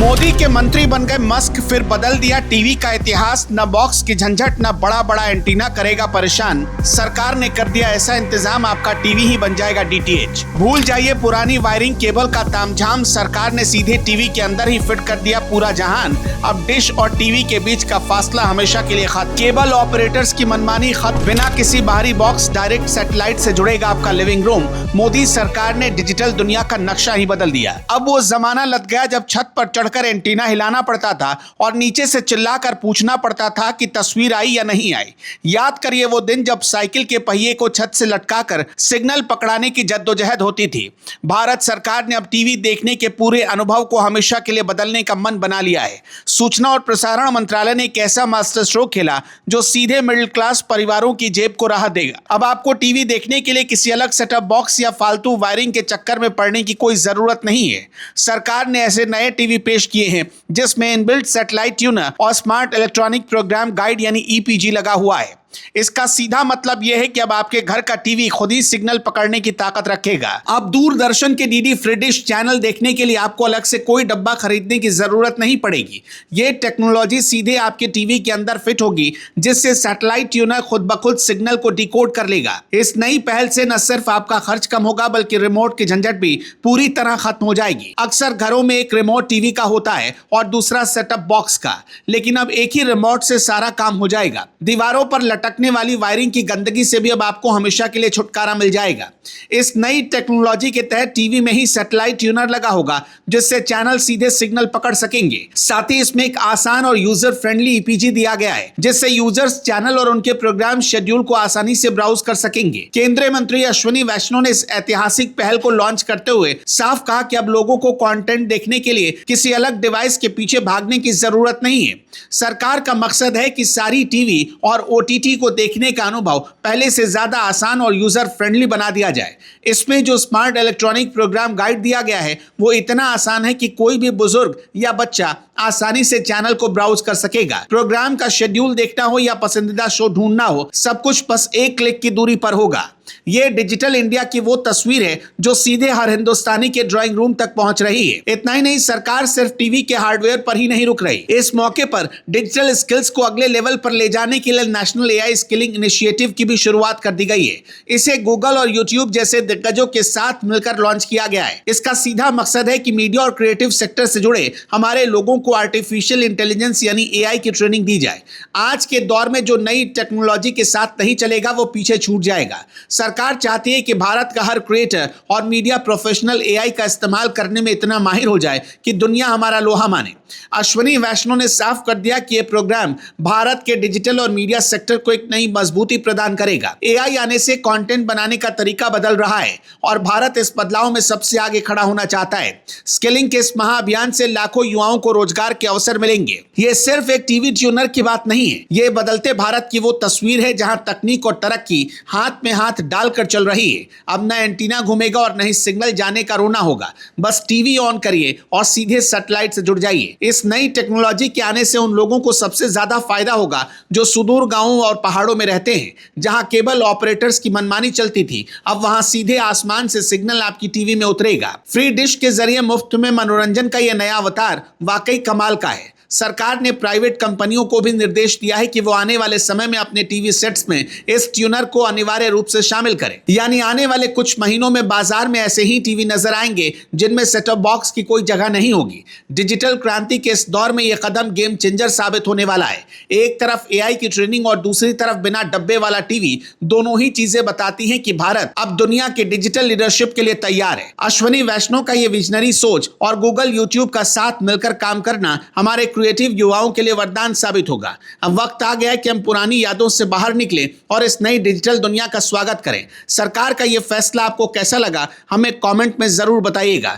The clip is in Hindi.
मोदी के मंत्री बन गए मस्क, फिर बदल दिया टीवी का इतिहास। न बॉक्स की झंझट, न बड़ा बड़ा एंटीना करेगा परेशान। सरकार ने कर दिया ऐसा इंतजाम, आपका टीवी ही बन जाएगा डीटीएच। भूल जाइए पुरानी वायरिंग केबल का तामझाम, सरकार ने सीधे टीवी के अंदर ही फिट कर दिया पूरा जहान। अब डिश और टीवी के बीच का फासला हमेशा के लिए खत्म। केबल ऑपरेटर्स की मनमानी खत्म, बिना किसी बाहरी बॉक्स डायरेक्ट सैटेलाइट से जुड़ेगा आपका लिविंग रूम। मोदी सरकार ने डिजिटल दुनिया का नक्शा ही बदल दिया। अब वो जमाना लग गया जब छत पर चढ़कर एंटीना हिलाना पड़ता था और नीचे से चिल्लाकर पूछना पड़ता था कि तस्वीर आई या नहीं आई। याद करिए वो दिन जब साइकिल के पहिए को छत से लटकाकर सिग्नल पकड़ाने की जद्दोजहद होती थी। भारत सरकार ने अब टीवी देखने के पूरे अनुभव को हमेशा के लिए बदलने का मन बना लिया है। सूचना और प्रसारण मंत्रालय ने एक ऐसा मास्टर स्ट्रोक खेला जो सीधे मिडिल क्लास परिवारों की जेब को राहत देगा। अब आपको टीवी देखने के लिए किसी अलग सेटअप बॉक्स या फालतू वायरिंग के चक्कर में पड़ने की कोई जरूरत नहीं है। सरकार ने ऐसे नए टीवी पेश किए हैं जिसमें इनबिल्ट सैटेलाइट ट्यूनर और स्मार्ट इलेक्ट्रॉनिक प्रोग्राम गाइड यानी ईपीजी लगा हुआ है। इसका सीधा मतलब यह है कि अब आपके घर का टीवी खुद ही सिग्नल पकड़ने की ताकत रखेगा। अब दूरदर्शन के डीडी फ्री डिश चैनल देखने के लिए आपको अलग से कोई डब्बा खरीदने की जरूरत नहीं पड़ेगी। यह टेक्नोलॉजी सीधे आपके टीवी के अंदर फिट होगी, जिससे सैटेलाइट ट्यूनर खुद ब खुद सिग्नल को डिकोड कर लेगा। इस नई पहल से न सिर्फ आपका खर्च कम होगा बल्कि रिमोट की झंझट भी पूरी तरह खत्म हो जाएगी। अक्सर घरों में एक रिमोट टीवी का होता है और दूसरा सेटअप बॉक्स का, लेकिन अब एक ही रिमोट से सारा काम हो जाएगा। दीवारों पर लटकने वाली वायरिंग की गंदगी से भी अब आपको हमेशा के लिए छुटकारा मिल जाएगा। इस नई टेक्नोलॉजी के तहत टीवी में ही सैटेलाइट ट्यूनर लगा होगा, जिससे चैनल सीधे सिग्नल पकड़ सकेंगे। साथ ही इसमें एक आसान और यूजर फ्रेंडली ईपीजी दिया गया है, जिससे यूजर्स चैनल और उनके प्रोग्राम शेड्यूल को आसानी से ब्राउज कर सकेंगे। केंद्रीय मंत्री अश्विनी वैष्णव ने इस ऐतिहासिक पहल को लॉन्च करते हुए साफ कहा कि अब लोगों को कंटेंट देखने के लिए किसी अलग डिवाइस के पीछे भागने की जरूरत नहीं है। सरकार का मकसद है कि सारी टीवी और ओटीटी को देखने का अनुभव पहले से ज्यादा आसान और यूजर फ्रेंडली बना दिया जाए। इसमें जो स्मार्ट इलेक्ट्रॉनिक प्रोग्राम गाइड दिया गया है वो इतना आसान है कि कोई भी बुजुर्ग या बच्चा आसानी से चैनल को ब्राउज कर सकेगा। प्रोग्राम का शेड्यूल देखना हो या पसंदीदा शो ढूंढना हो, सब कुछ बस एक क्लिक की दूरी पर होगा। ये डिजिटल इंडिया की वो तस्वीर है जो सीधे हर हिंदुस्तानी के ड्राइंग रूम तक पहुंच रही है। इतना ही नहीं, सरकार सिर्फ टीवी के हार्डवेयर पर ही नहीं रुक रही। इस मौके पर डिजिटल स्किल्स को अगले लेवल पर ले जाने के लिए नेशनल एआई स्किलिंग इनिशिएटिव की भी शुरुआत कर दी गई है। इसे गूगल और यूट्यूब जैसे दिग्गजों के साथ मिलकर लॉन्च किया गया है। इसका सीधा मकसद है कि मीडिया और क्रिएटिव सेक्टर से जुड़े हमारे लोगों को आर्टिफिशियल इंटेलिजेंस यानी एआई की ट्रेनिंग दी जाए। आज के दौर में जो नई टेक्नोलॉजी के साथ नहीं चलेगा वो पीछे छूट जाएगा। सरकार चाहती है कि भारत का हर क्रिएटर और मीडिया प्रोफेशनल एआई का इस्तेमाल करने में इतना माहिर हो जाए कि दुनिया हमारा लोहा माने। अश्विनी वैष्णव ने साफ कर दिया कि यह प्रोग्राम भारत के डिजिटल और मीडिया सेक्टर को एक नई मजबूती प्रदान करेगा। एआई आने से कंटेंट बनाने का तरीका बदल रहा है और भारत इस बदलाव में सबसे आगे खड़ा होना चाहता है। स्किलिंग के इस महाअभियान से लाखों युवाओं को रोजगार के अवसर मिलेंगे। यह सिर्फ एक टीवी ट्यूनर की बात नहीं है, यह बदलते भारत की वो तस्वीर है जहां तकनीक और तरक्की हाथ में हाथ डालकर चल रही है। अब न एंटीना घूमेगा और न ही सिग्नल जाने का रोना होगा। बस टीवी ऑन करिए और सीधे सैटेलाइट से जुड़ जाइए। इस नई टेक्नोलॉजी के आने से उन लोगों को सबसे ज्यादा फायदा होगा जो सुदूर गांवों और पहाड़ों में रहते हैं, जहां केबल ऑपरेटर्स की मनमानी चलती थी। अब वहां सीधे आसमान से सिग्नल आपकी टीवी में उतरेगा। फ्री डिश के जरिए मुफ्त में मनोरंजन का यह नया अवतार वाकई कमाल का है। सरकार ने प्राइवेट कंपनियों को भी निर्देश दिया है कि वो आने वाले समय में अपने टीवी सेट्स में इस ट्यूनर को अनिवार्य रूप से शामिल करें। यानी आने वाले कुछ महीनों में बाजार में ऐसे ही टीवी नजर आएंगे जिनमें सेटअप बॉक्स की कोई जगह नहीं होगी। डिजिटल क्रांति के इस दौर में यह कदम गेम चेंजर साबित होने वाला है। एक तरफ एआई की ट्रेनिंग और दूसरी तरफ बिना डब्बे वाला टीवी, दोनों ही चीजें बताती हैं कि भारत अब दुनिया के डिजिटल लीडरशिप के लिए तैयार है। अश्विनी वैष्णव का यह विजनरी सोच और गूगल यूट्यूब का साथ मिलकर काम करना हमारे क्रिएटिव युवाओं के लिए वरदान साबित होगा। अब वक्त आ गया है कि हम पुरानी यादों से बाहर निकलें और इस नई डिजिटल दुनिया का स्वागत करें। सरकार का यह फैसला आपको कैसा लगा, हमें कमेंट में जरूर बताइएगा।